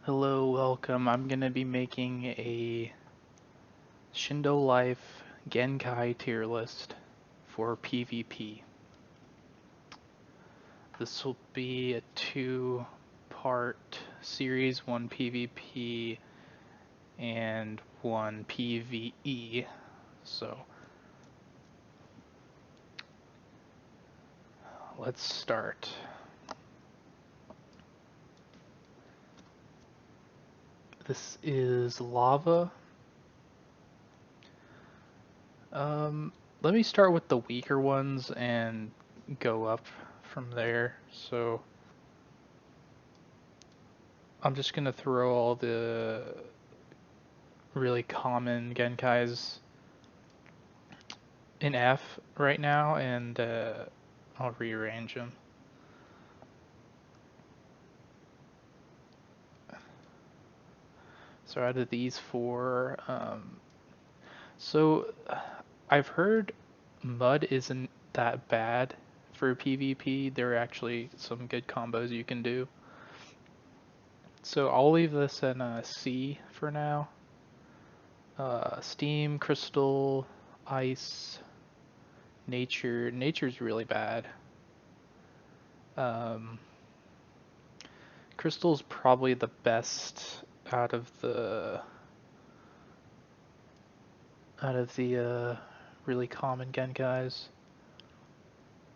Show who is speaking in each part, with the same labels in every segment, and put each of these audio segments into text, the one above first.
Speaker 1: Hello, welcome. I'm gonna be making a Shindo Life Genkai tier list for PvP. This will be a two-part series, one PvP and one PvE. So let's start. This is lava. Let me start with the weaker ones and go up from there. So I'm just gonna throw all the really common Genkais in F right now, and I'll rearrange them. So out of these four, so I've heard Mud isn't that bad for PvP. There are actually some good combos you can do. So I'll leave this in C for now. Steam, Crystal, Ice, Nature. Nature's really bad. Crystal's probably the best out of the really common Genkais.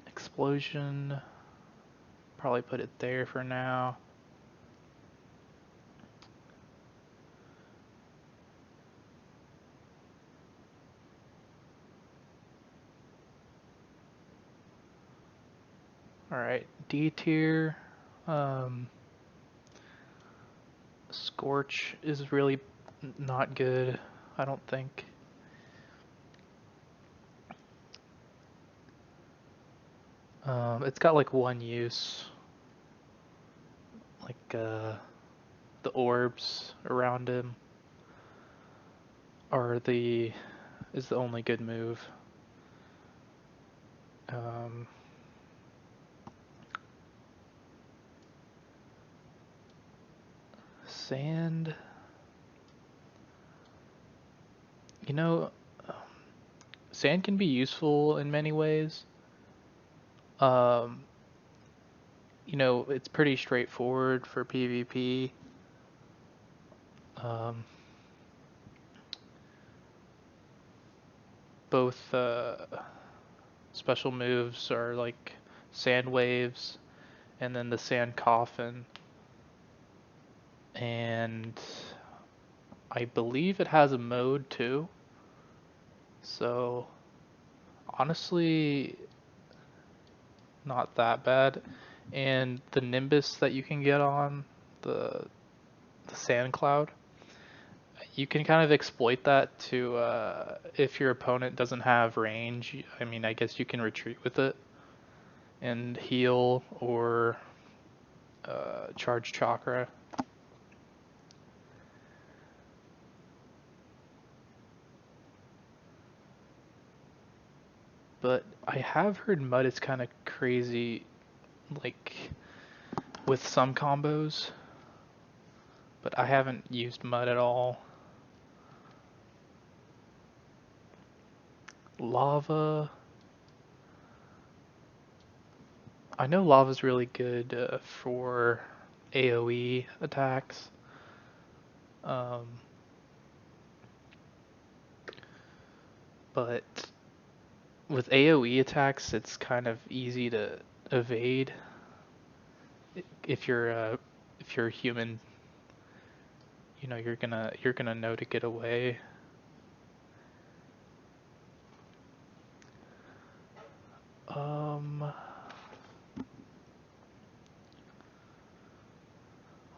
Speaker 1: Explosion, probably put it there for now. Alright, D tier. Scorch is really not good, I don't think. It's got like one use. Like the orbs around him is the only good move. Sand. You know, sand can be useful in many ways. You know, it's pretty straightforward for PvP. Both special moves are like sand waves and then the sand coffin. And I believe it has a mode too. So honestly, not that bad. And the Nimbus that you can get on the sand cloud, you can kind of exploit that to if your opponent doesn't have range. I mean, I guess you can retreat with it and heal or charge chakra. But I have heard Mud is kind of crazy, like with some combos. But I haven't used Mud at all. Lava. I know lava's really good for AoE attacks. But with AoE attacks, it's kind of easy to evade if you're a human. You know, you're gonna know to get away.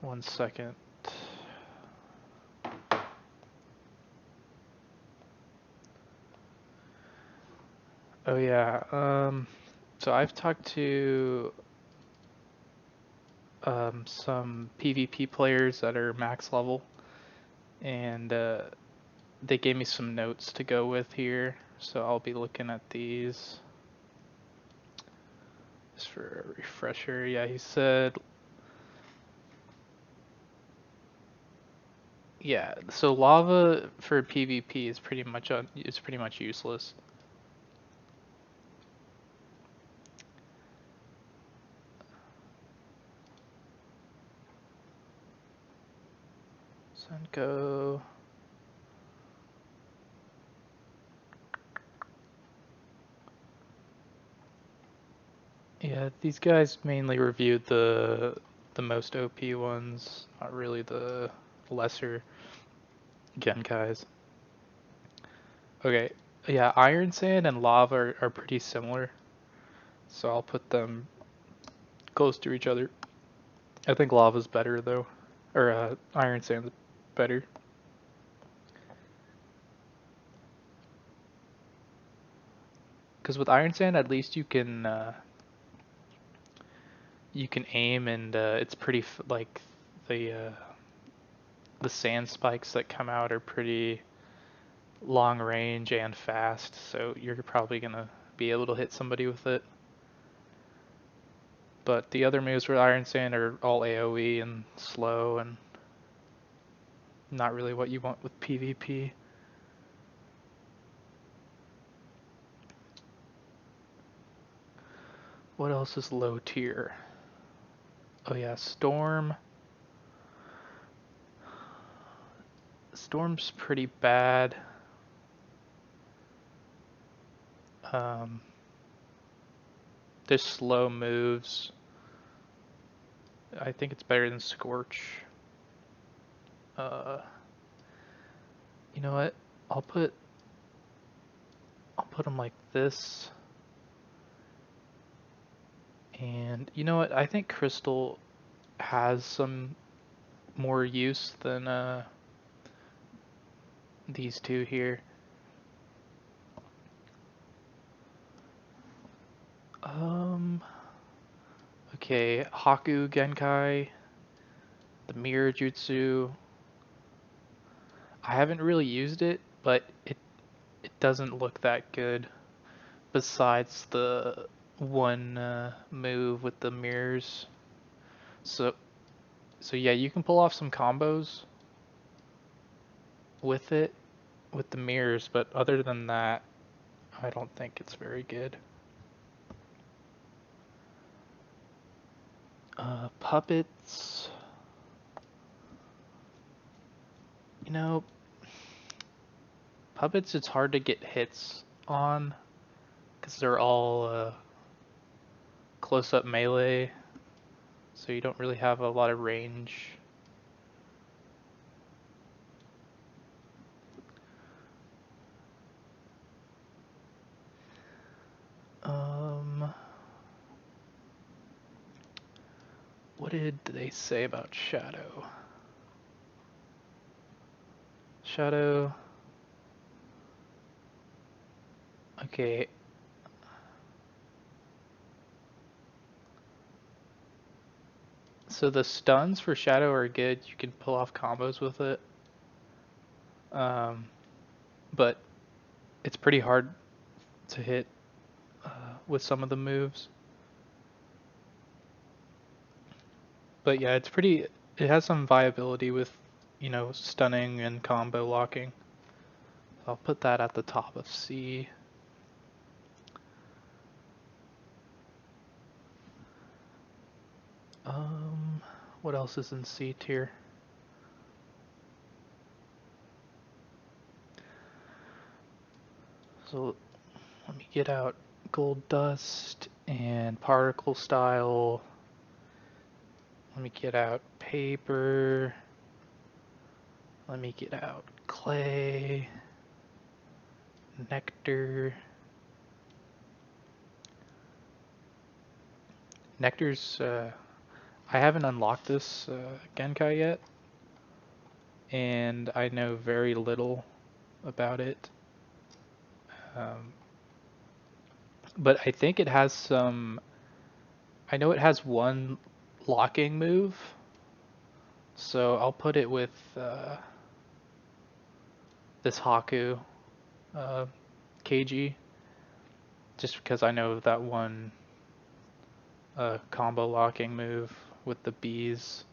Speaker 1: One second. Oh yeah. So I've talked to some PvP players that are max level, and they gave me some notes to go with here. So I'll be looking at these. Just for a refresher, yeah, he said Yeah, so lava for PvP is pretty much useless. Senko. Yeah, these guys mainly reviewed the most OP ones, not really the lesser Genkais. Okay, yeah, Iron Sand and Lava are pretty similar, so I'll put them close to each other. I think Lava's better though, or Iron Sand's better. Because with Iron Sand, at least you can aim, and it's pretty like the uh, the sand spikes that come out are pretty long range and fast, so you're probably gonna be able to hit somebody with it. But the other moves with Iron Sand are all AoE and slow and not really what you want with PvP. What else is low tier? Oh yeah, Storm. Storm's pretty bad. Um, there's slow moves. I think it's better than Scorch. Uh, you know what? I'll put I'll put them like this. And you know what? I think Crystal has some more use than these two here. Um, okay, Haku Genkai, the Mirror Jutsu. I haven't really used it, but it doesn't look that good. Besides the one move with the mirrors. So so yeah, you can pull off some combos with it with the mirrors, but other than that, I don't think it's very good. Puppets. You know, puppets it's hard to get hits on because they're all close-up melee, so you don't really have a lot of range. Um, what did they say about Shadow? Shadow. Okay. So the stuns for Shadow are good. You can pull off combos with it. Um, but it's pretty hard to hit with some of the moves. But yeah, it's pretty. It has some viability with, you know, stunning and combo locking. So I'll put that at the top of C. What else is in C tier? So let me get out Gold Dust and Particle Style. Let me get out Paper. Let me get out Clay. Nectar. Nectar's, I haven't unlocked this Genkai yet, and I know very little about it. Um, but I think it has some, I know it has one locking move, so I'll put it with this Haku uh, KG, just because I know that one combo locking move with the bees.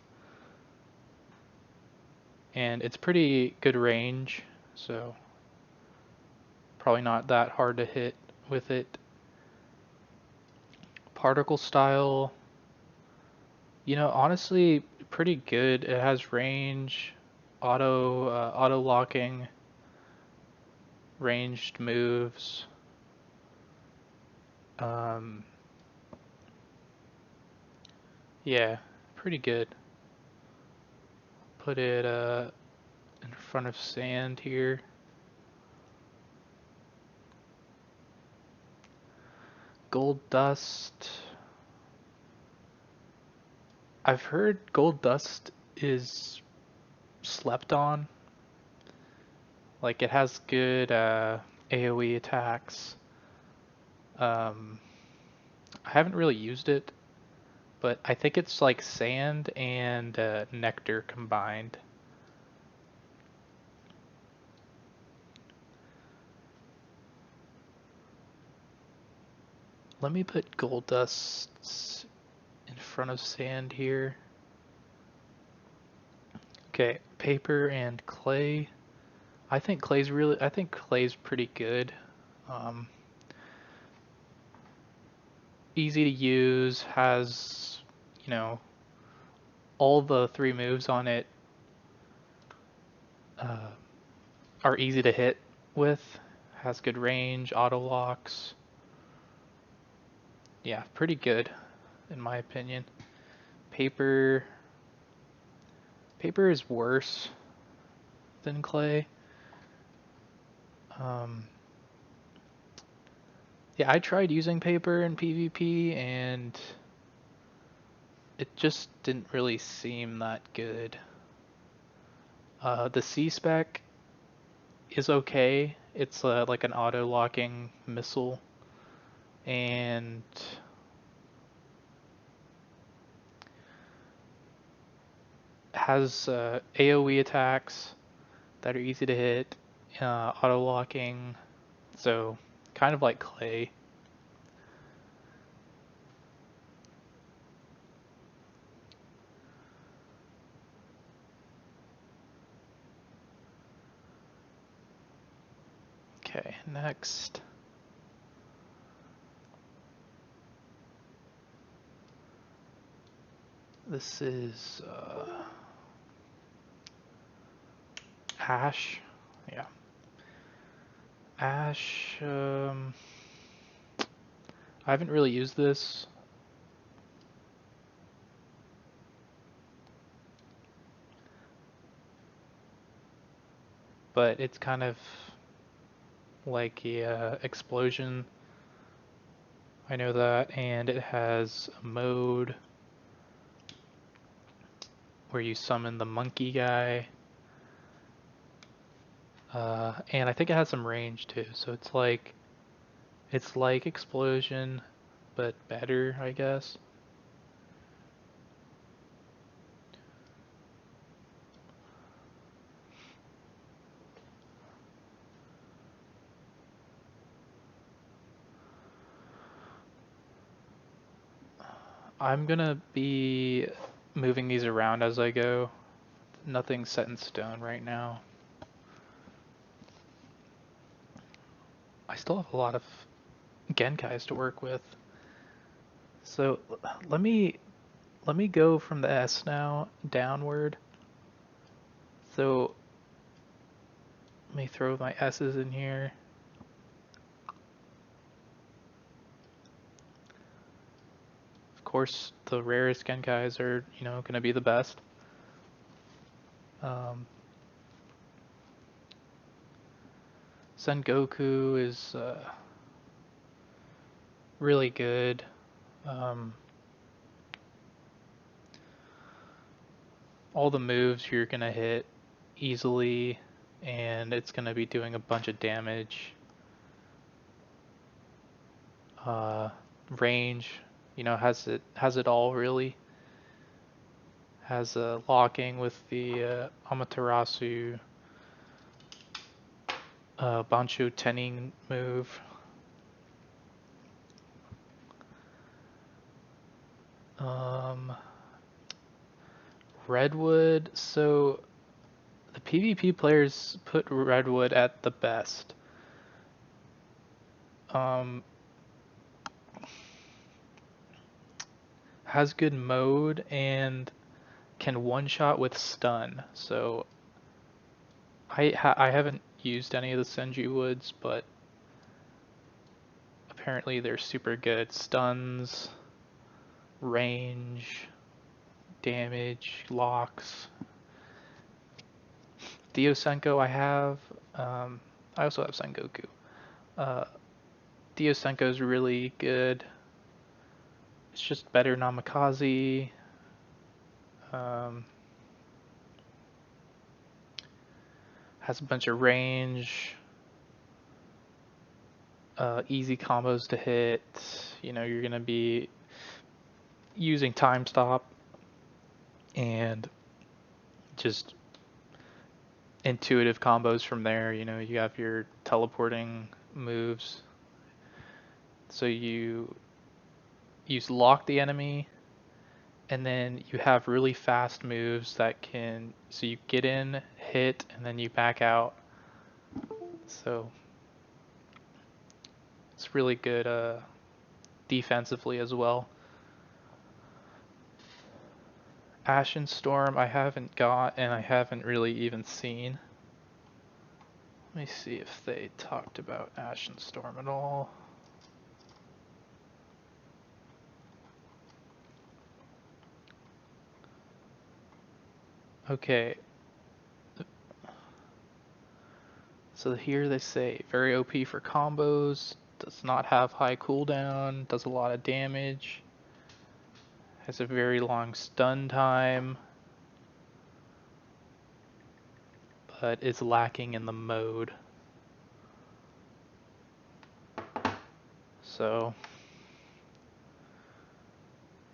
Speaker 1: and it's pretty good range, so probably not that hard to hit with it. Particle style, honestly, pretty good. It has range, auto locking, ranged moves. Um, yeah, pretty good. Put it in front of sand here. Gold dust. I've heard gold dust is slept on. Like, it has good AoE attacks. I haven't really used it, but I think it's like sand and nectar combined. Let me put gold dust in front of sand here. Okay, paper and clay. I think clay's pretty good. Um, Easy to use, has, you know, all the three moves on it uh, are easy to hit with. Has good range, auto locks. Yeah, pretty good in my opinion. Paper is worse than clay. Um, yeah, I tried using paper in PvP and it just didn't really seem that good. The C spec is okay. It's like an auto locking missile and has AoE attacks that are easy to hit, auto locking, so kind of like clay. Okay, next. This is Ash. Yeah. Ash, I haven't really used this. But it's kind of like a explosion. I know that, and it has a mode where you summon the monkey guy. And I think it has some range too, so it's like explosion, but better, I guess. I'm gonna be moving these around as I go. Nothing's set in stone right now. I still have a lot of Genkais to work with. So let me go from the S now downward. So let me throw my S's in here. Of course, the rarest Genkais are, going to be the best. Sengoku is really good. All the moves you're going to hit easily, and it's going to be doing a bunch of damage. Range, has it all really. Has a locking with the Amaterasu Bancho Tenin move. Redwood, so the PvP players put Redwood at the best. Has good mode and can one-shot with stun. So I haven't used any of the Senju Woods, but apparently they're super good. Stuns, range, damage, locks. Diosenko I have. I also have Sengoku. Diosenko is really good. It's just better Namikaze. Has a bunch of range. Easy combos to hit. You know, you're gonna be using time stop and just intuitive combos from there. You know, you have your teleporting moves. So you lock the enemy, and then you have really fast moves that can, so you get in, hit, and then you back out. So it's really good defensively as well. Ashen Storm I haven't got, and I haven't really even seen. Let me see if they talked about Ashen Storm at all. Okay. So here they say, very OP for combos, does not have high cooldown, does a lot of damage, has a very long stun time, but is lacking in the mode. So,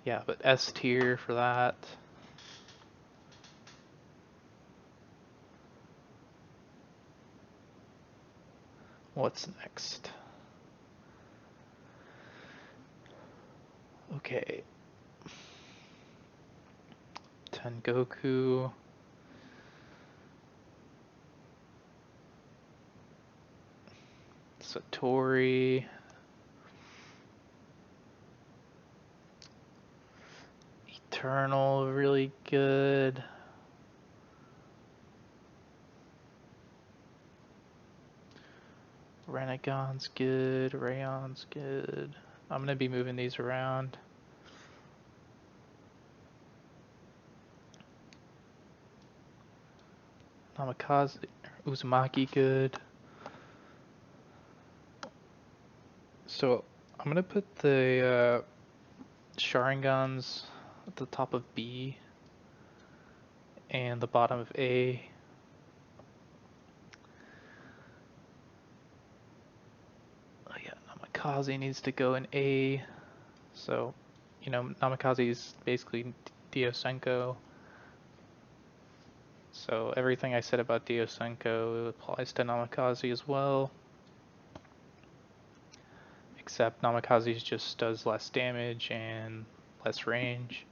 Speaker 1: yeah, but S tier for that. What's next? Okay. Tengoku. Satori. Eternal, really good. Renegon's good. Rayon's good. I'm gonna be moving these around. Namikaze, Uzumaki good. So I'm gonna put the Sharingans at the top of B and the bottom of A. Oh yeah, Namikaze needs to go in A. So, you know, Namikaze is basically Diosenko. So everything I said about Diosenko applies to Namikaze as well. Except Namikaze just does less damage and less range.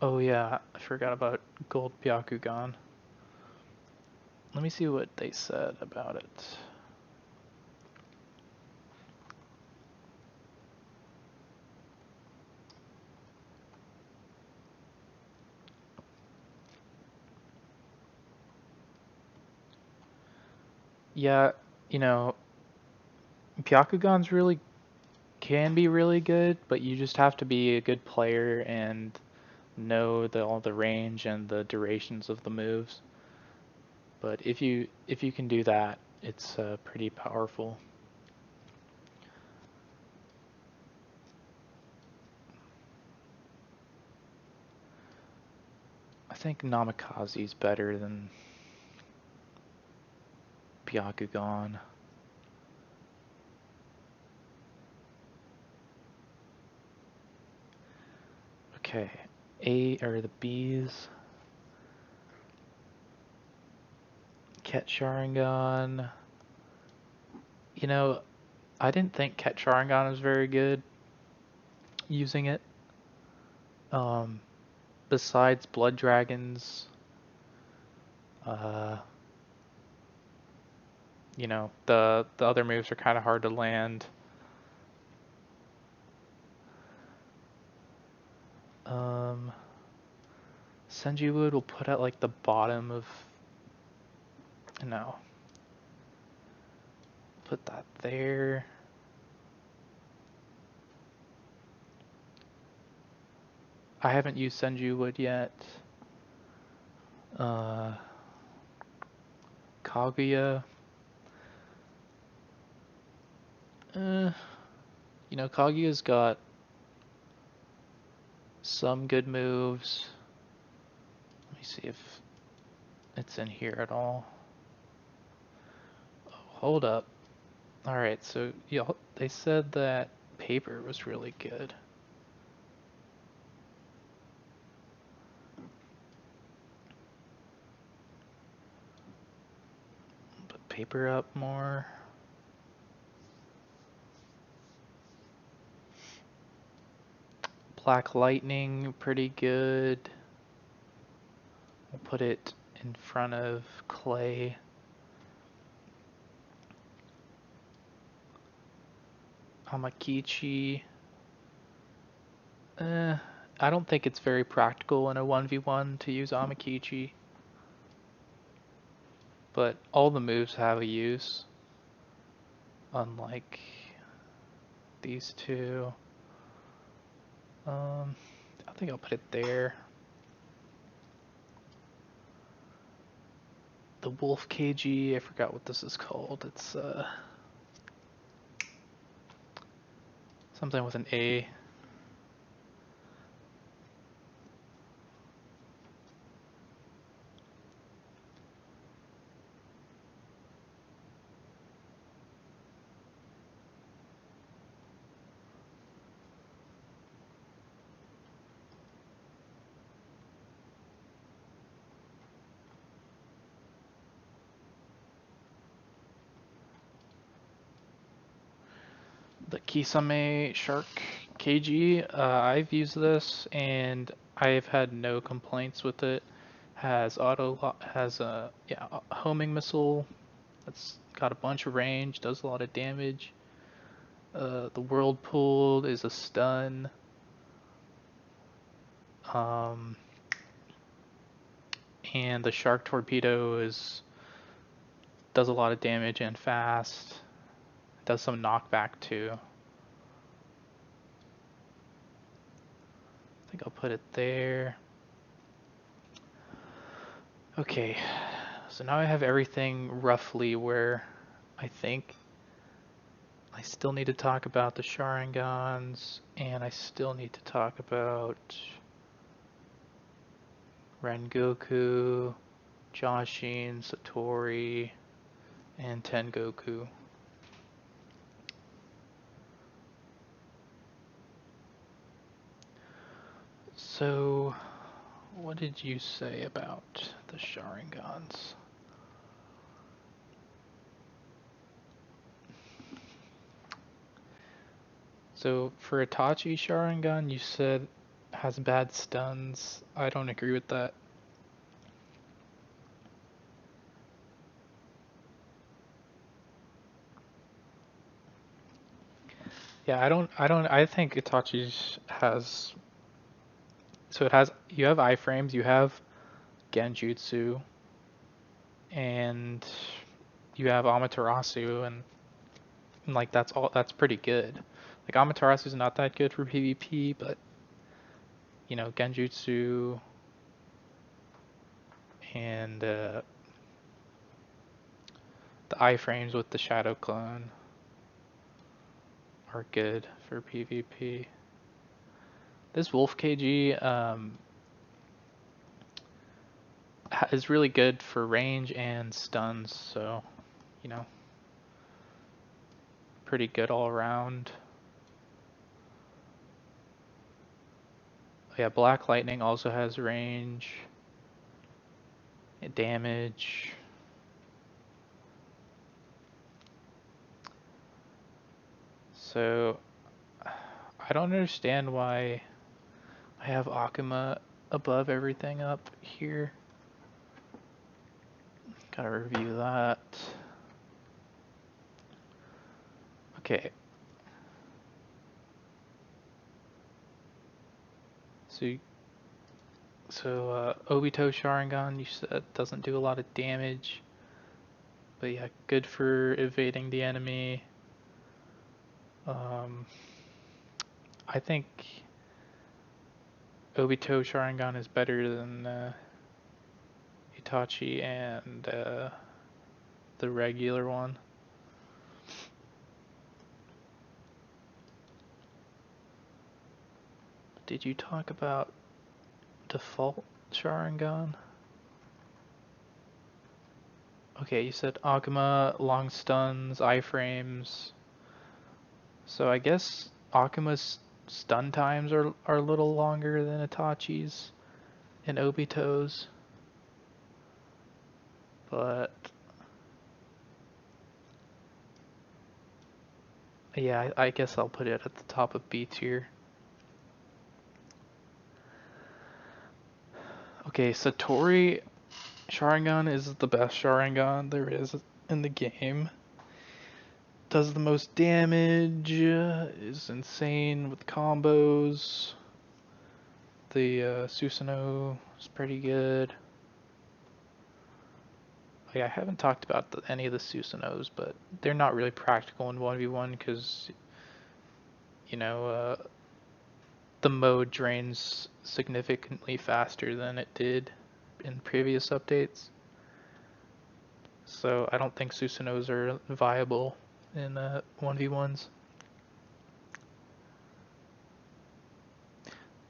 Speaker 1: Oh yeah, I forgot about Gold Byakugan. Let me see what they said about it. Yeah, you know, Byakugan's really can be really good, but you just have to be a good player and know all the range and the durations of the moves. But if you can do that, it's pretty powerful. I think Namikaze's better than Byakugan. Okay, A are the B's. Ket Sharingan. You know, I didn't think Ket Sharingan was very good. using it. Besides blood dragons, uh, you know, the other moves are kind of hard to land. Senju Wood will put at like the bottom of. No. Put that there. I haven't used Senju Wood yet. Kaguya. You know, Kaguya's got some good moves. Let me see if it's in here at all. Oh, hold up. Alright, so they said that paper was really good. Put paper up more. Black Lightning, pretty good. We'll put it in front of Clay. Amakichi. I don't think it's very practical in a 1v1 to use Amakichi. But all the moves have a use. Unlike these two. I think I'll put it there. The Wolf KG, I forgot what this is called. It's something with an A. The Kisame Shark KG, I've used this and I've had no complaints with it. Has a homing missile that's got a bunch of range, does a lot of damage. The Whirlpool is a stun. And the Shark Torpedo does a lot of damage and fast. Does some knockback too. I think I'll put it there. Okay, so now I have everything roughly where I think. I still need to talk about the Sharingans, and I still need to talk about Rengoku, Jashin, Satori, and Tengoku. So, what did you say about the Sharingans? So, for Itachi Sharingan, you said has bad stuns. I don't agree with that. Yeah, I think Itachi's has. So you have iframes, you have Genjutsu, and you have Amaterasu, and like that's pretty good. Like Amaterasu's not that good for PvP, but you know, Genjutsu and the iframes with the Shadow Clone are good for PvP. This Wolf KG is really good for range and stuns, so you know, pretty good all around. Yeah, Black Lightning also has range, damage. So I don't understand why I have Akuma above everything up here. Gotta review that. Okay. So Obito Sharingan, you said doesn't do a lot of damage. But yeah, good for evading the enemy. I think Obito Sharingan is better than Itachi and the regular one. Did you talk about default Sharingan? Okay, you said Akuma, long stuns, iframes. So I guess Akuma's stun times are a little longer than Itachi's and Obito's. But yeah, I guess I'll put it at the top of B tier. Okay, Satori Sharingan is the best Sharingan there is in the game. Does the most damage, is insane with combos. The Susanoo is pretty good. Like, I haven't talked about any of the Susanoos, but they're not really practical in 1v1 because, you know, the mode drains significantly faster than it did in previous updates. So I don't think Susanoos are viable in 1v1s.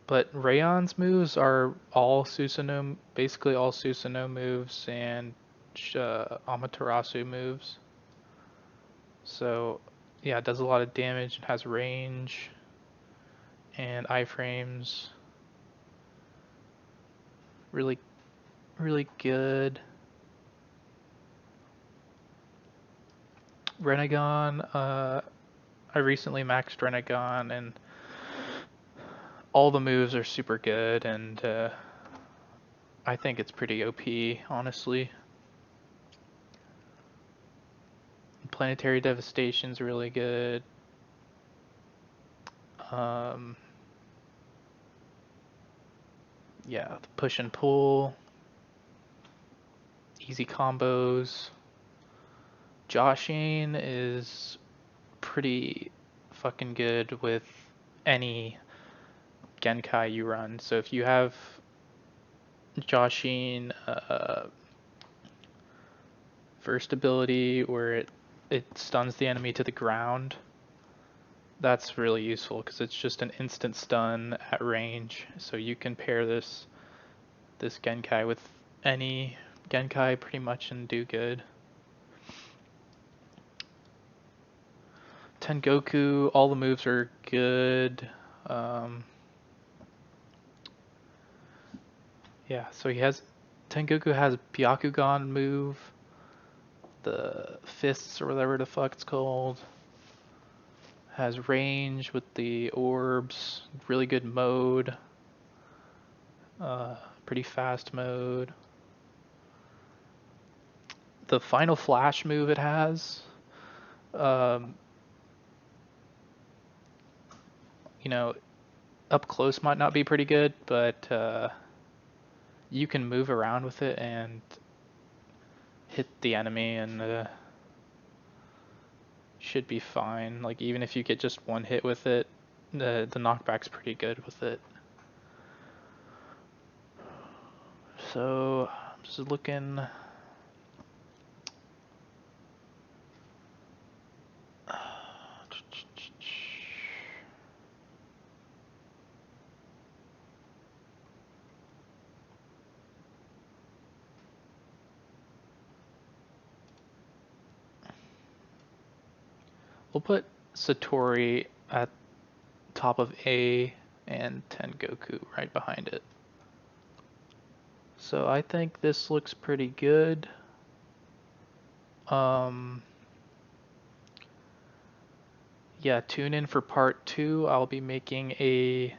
Speaker 1: But Rayon's moves are all Susanoo, basically all Susanoo moves and Amaterasu moves. So yeah, it does a lot of damage, it has range and iframes. Really, really good. Renegon, I recently maxed Renegon and all the moves are super good and I think it's pretty OP, honestly. Planetary Devastation's really good. Yeah, the push and pull, easy combos. Joshing is pretty fucking good with any Genkai you run. So if you have Joshing first ability where it stuns the enemy to the ground, that's really useful because it's just an instant stun at range. So you can pair this Genkai with any Genkai pretty much and do good. Tengoku, all the moves are good. Yeah, so Tengoku has Byakugan move, the fists or whatever the fuck it's called. Has range with the orbs, really good mode, pretty fast mode. The final flash move it has, you know, up close might not be pretty good, but you can move around with it and hit the enemy and should be fine. Like even if you get just one hit with it, the knockback's pretty good with it. So I'm just looking. We'll put Satori at top of A and Tengoku right behind it. So I think this looks pretty good. Yeah, yeah, tune in for part 2. I'll be making a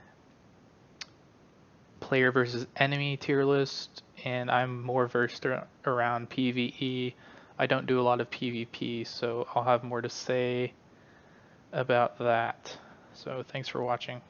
Speaker 1: player versus enemy tier list, and I'm more versed around PvE. I don't do a lot of PvP, so I'll have more to say about that. So thanks for watching.